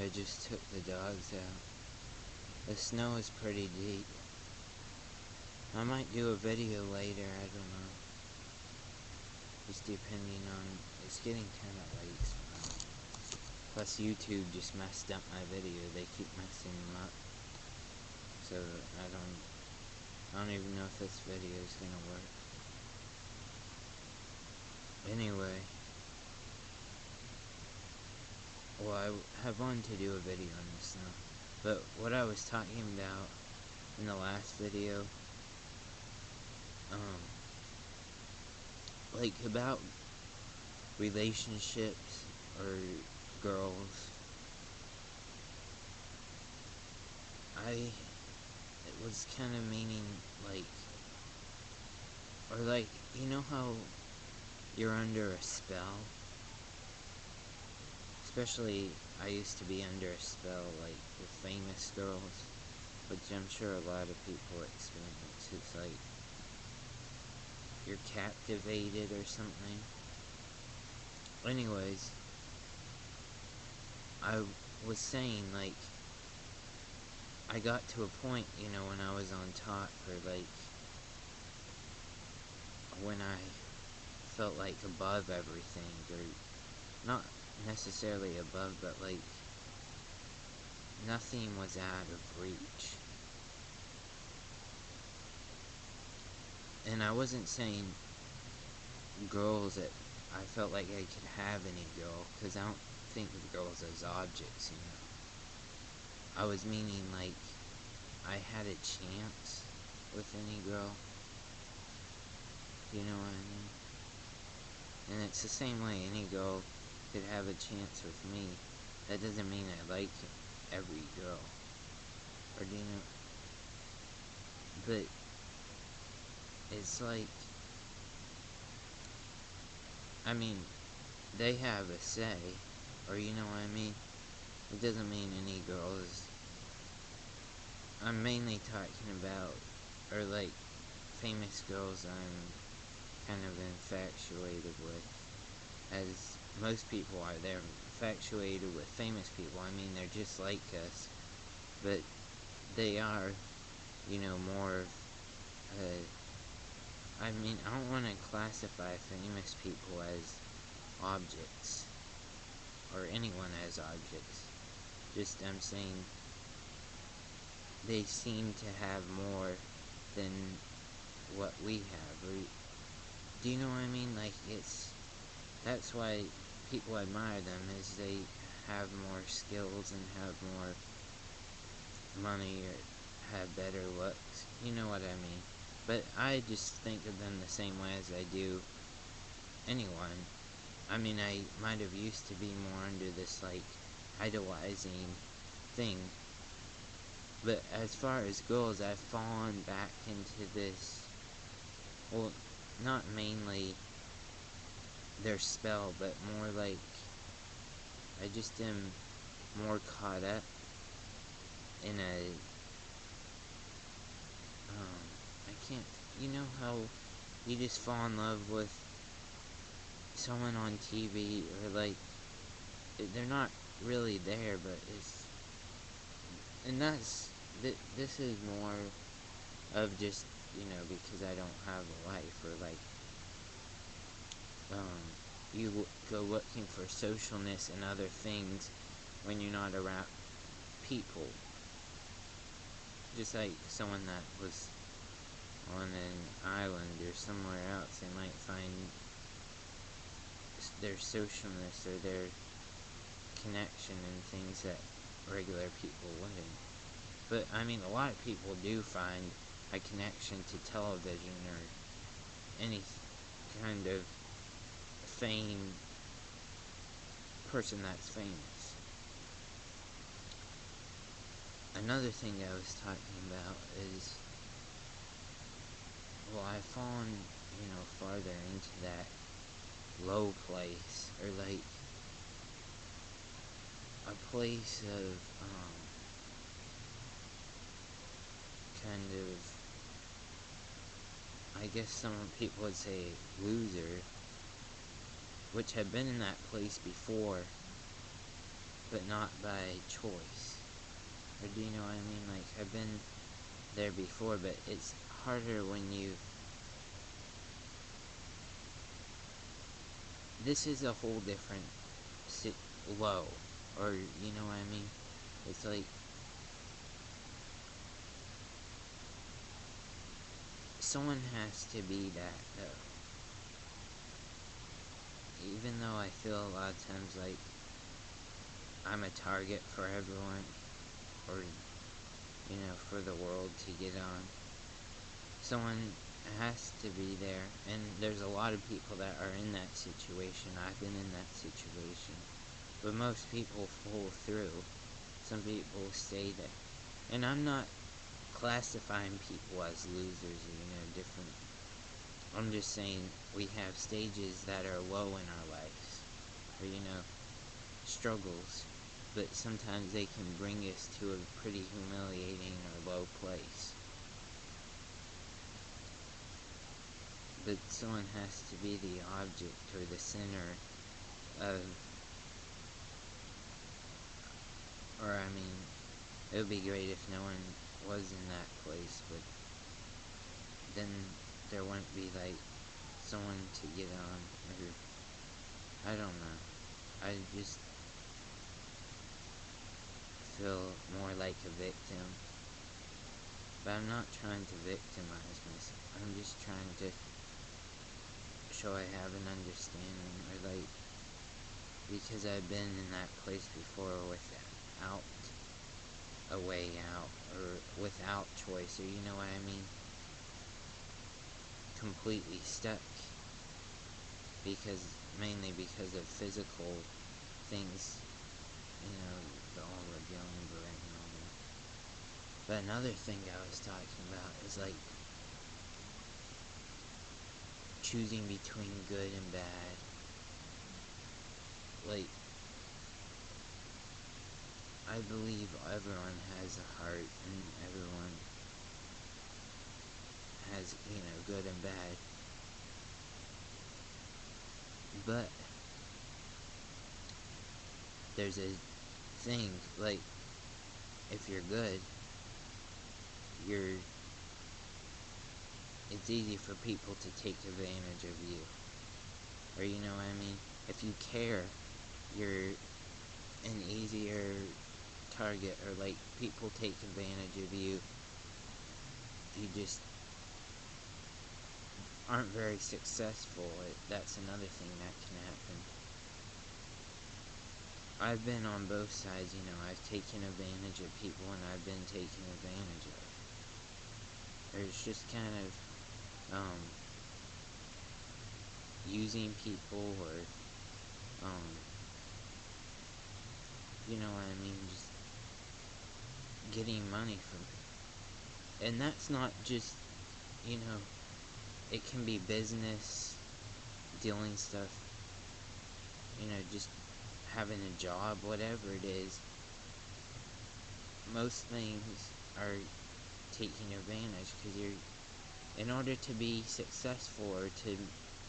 I just took the dogs out. The snow is pretty deep. I might do a video later, I don't know. Just depending on... It's getting kind of late. Plus YouTube just messed up my video. They keep messing them up. So I don't even know if this video is gonna work. Anyway. Well, I have wanted to do a video on this now. But what I was talking about in the last video, like about relationships or girls, it was kind of meaning like, or like, you know how you're under a spell? Especially, I used to be under a spell, like, with famous girls, which I'm sure a lot of people experience. It's like, you're captivated or something. Anyways, I was saying, like, I got to a point, you know, when I was on top, or like, when I felt like above everything, or not necessarily above, but like, nothing was out of reach. And I wasn't saying girls that I felt like I could have any girl, because I don't think of girls as objects, you know. I was meaning like, I had a chance with any girl. You know what I mean? And it's the same way, any girl could have a chance with me. That doesn't mean I like every girl. Or do you know? But it's like, I mean, they have a say, or you know what I mean? It doesn't mean any girl is... I'm mainly talking about, or like, famous girls I'm kind of infatuated with. As most people are, they're infatuated with famous people. I mean, they're just like us, but they are, you know, more, I mean, I don't want to classify famous people as objects, or anyone as objects. Just, I'm saying, they seem to have more than what we have. Or, do you know what I mean? Like, that's why people admire them, is they have more skills and have more money, or have better looks. You know what I mean? But I just think of them the same way as I do anyone. I mean, I might have used to be more under this, like, idolizing thing. But as far as girls, I've fallen back into this, well, not mainly their spell, but more like, I just am more caught up in a, I can't, you know how you just fall in love with someone on TV, or like, they're not really there, but it's, and that's, this is more of just, you know, because I don't have a life, or like, you go looking for socialness and other things when you're not around people. Just like someone that was on an island or somewhere else, they might find their socialness or their connection in things that regular people wouldn't. But, I mean, a lot of people do find a connection to television or any kind of fame, person that's famous. Another thing I was talking about is, well, I've fallen, you know, farther into that low place, or like, a place of, kind of, I guess some people would say loser, which had been in that place before, but not by choice. Or do you know what I mean? Like, I've been there before, but it's harder when you... This is a whole different low, or you know what I mean? It's like... Someone has to be that, though. Even though I feel a lot of times like I'm a target for everyone, or, you know, for the world to get on. Someone has to be there, and there's a lot of people that are in that situation. I've been in that situation. But most people pull through. Some people stay there. And I'm not classifying people as losers, you know, different. I'm just saying we have stages that are low in our lives, or, you know, struggles, but sometimes they can bring us to a pretty humiliating or low place. But someone has to be the object or the center of, or I mean, it would be great if no one was in that place, but then there wouldn't be like someone to get on, or I don't know. I just feel more like a victim. But I'm not trying to victimize myself. I'm just trying to show I have an understanding, or like, because I've been in that place before without a way out, or without choice, or you know what I mean? Completely stuck. Mainly because of physical things, you know, all the dealing with and all that. But another thing I was talking about is like choosing between good and bad. Like, I believe everyone has a heart, and everyone has, you know, good and bad. But there's a thing, like, if you're good, it's easy for people to take advantage of you. Or, you know what I mean? If you care, you're an easier target, or like people take advantage of you. You just aren't very successful. That's another thing that can happen. I've been on both sides, you know. I've taken advantage of people, and I've been taken advantage of. It's just kind of using people, or you know what I mean, just getting money from it. And that's not just, you know, it can be business, dealing stuff, you know, just having a job, whatever it is. Most things are taking advantage, because in order to be successful or to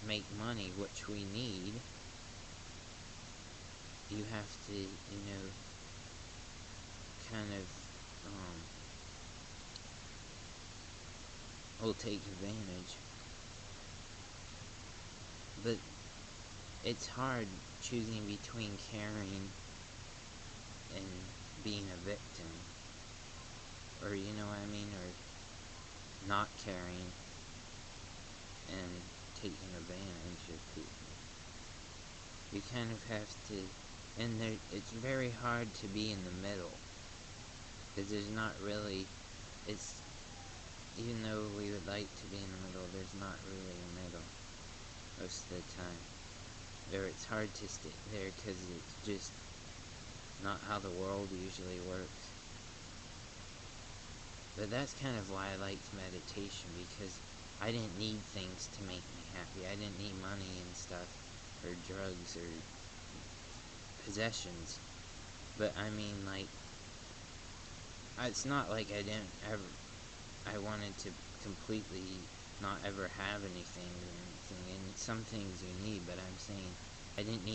make money, which we need, you have to, you know, kind of, will take advantage. But it's hard choosing between caring and being a victim, or you know what I mean, or not caring and taking advantage of people. You kind of have to, and it's very hard to be in the middle, because there's not really, even though we would like to be in the middle, there's not really a middle most of the time. Or it's hard to stay there, because it's just not how the world usually works. But that's kind of why I liked meditation, because I didn't need things to make me happy. I didn't need money and stuff, or drugs, or possessions. But I mean, like, it's not like I wanted to completely not ever have anything or anything. And some things you need, but I'm saying I didn't need